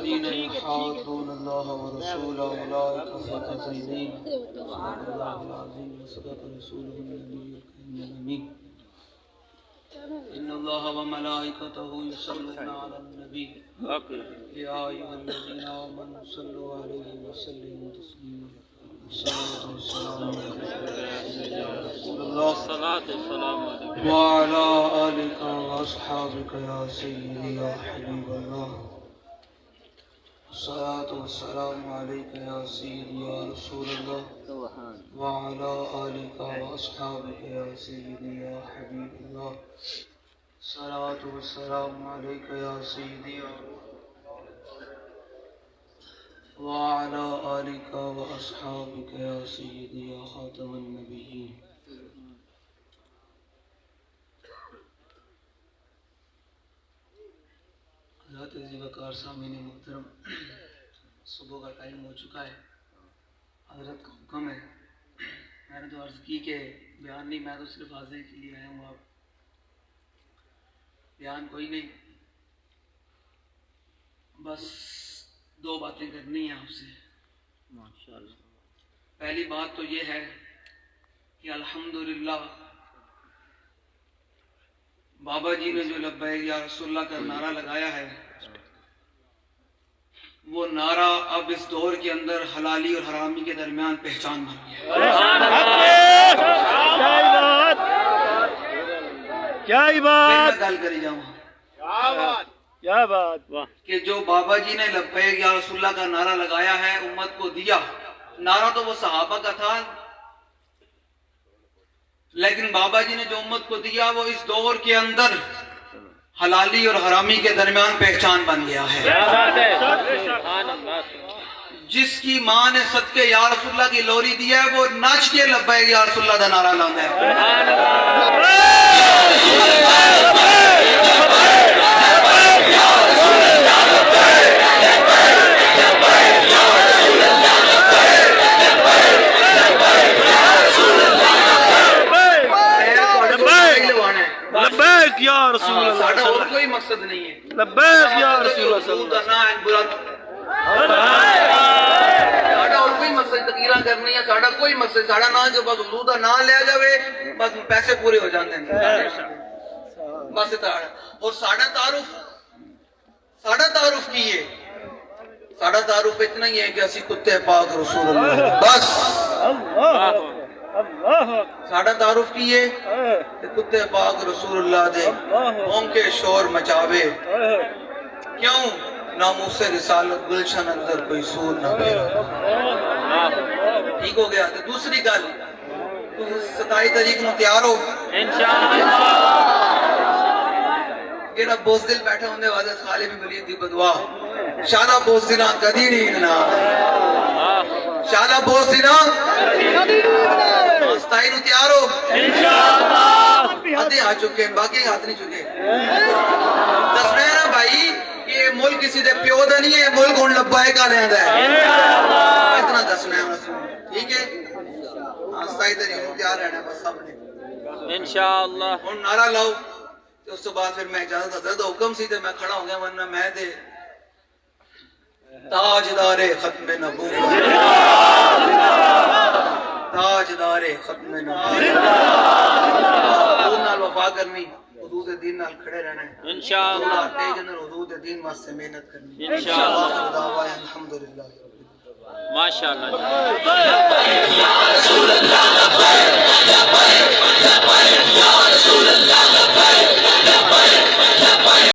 الذين يحادون الله ورسوله أولئك في الأذلين صدق الله العظيم وصدق رسوله النبي الكريم الأمين إن الله وملائكته يصلون على النبي يا أيها الذين آمنوا صلوا عليه وسلموا تسليما الصلاة والسلام عليك وعلى آلك وأصحابك يا سيدي يا حبيب الله الصلاة والسلام عليك يا سيدي يا رسول الله وعلى آلك وأصحابك يا سيدي يا حبيب الله الصلاة والسلام عليك يا سيدي يا وعلى آلك وأصحابك يا سيدي يا خاتم النبيين حضرت عزیز وقار سامعین محترم، صبح کا ٹائم ہو چکا ہے، حضرت کا حکم ہے۔ میں نے تو عرض کی کہ بیان نہیں، میں تو صرف حاضری کے لیے آیا ہوں، آپ بیان کوئی نہیں، بس دو باتیں کرنی ہیں آپ سے۔ ماشاءاللہ پہلی بات تو یہ ہے کہ الحمدللہ بابا جی نے جو لبیک یا رسول اللہ کا نعرہ لگایا ہے، وہ نعرہ اب اس دور کے اندر حلالی اور حرامی کے درمیان پہچان بن گیا ہے۔ کیا بات گل کری جاؤں، کیا بات کہ جو بابا جی نے لبیک یا رسول اللہ کا نعرہ لگایا ہے، امت کو دیا، نعرہ تو وہ صحابہ کا تھا، لیکن بابا جی نے جو امت کو دیا وہ اس دور کے اندر حلالی اور حرامی کے درمیان پہچان بن گیا ہے۔ جس کی ماں نے صدقے یا رسول اللہ کی لوری دیا ہے، وہ ناچ کے لبیک یا رسول اللہ کا نعرہ لانا ہے۔ لبیک یا رسول اللہ، ساڑھا اور کوئی مقصد نہیں ہے۔ لبیک یا رسول اللہ، ساڑھا اور کوئی مقصد تقریرہ کرنی ہے، ساڑھا کوئی مقصد، ساڑھا نہ جو بس حضور دا نام لیا جاوے، بس پیسے پورے ہو جاندے ہیں، بس اتارا۔ اور ساڑھا تعارف کی ہے، ساڑھا تعارف اتنا ہی ہے کہ اسی کتے پاک رسول اللہ، بس ساڑھا تعارف کیے کہ کتے پاک رسول اللہ دے قوم کے شور مچاوے، کیوں ناموس رسالت گلشن اندر کوئی سور نہ میرا۔ ٹھیک ہو گیا؟ تو دوسری گل، 27 تاریخ نو تیار ہو جیڑا بوزدل بیٹھا ہوندے وعدہ خالی بھی ملید دی بدوا، شادہ بوزدلان کدی نہیں نا، شادہ بوزدلان 27 نو تیار ہو انشاءاللہ۔ آدھے آ چکے ہیں، باقی ہاتھ نہیں چکے۔ دسنا ہے نا بھائی، یہ ملک کسی دے پیو دا نہیں ہے، ملک ان لبائے کا رہندا ہے، اتنا دسنا ہے۔ ٹھیک ہے؟ 27 تاریخ نو تیار رہنا ہے بس سب نے انشاءاللہ۔ ہن نعرہ لاؤ، اس تو بعد پھر میں اجازت حضرت حکم سی تے میں کھڑا ہو گیا، ورنہ میں دے تاجدار ختم نبوت، تاجدار ختم نبوت، حضور نال وفا کرنی، حدود دین نال کھڑے رہنا ہے انشاءاللہ، تیج اندر حدود دین واسطے محنت کرنی انشاءاللہ۔ الحمدللہ ماشاءاللہ۔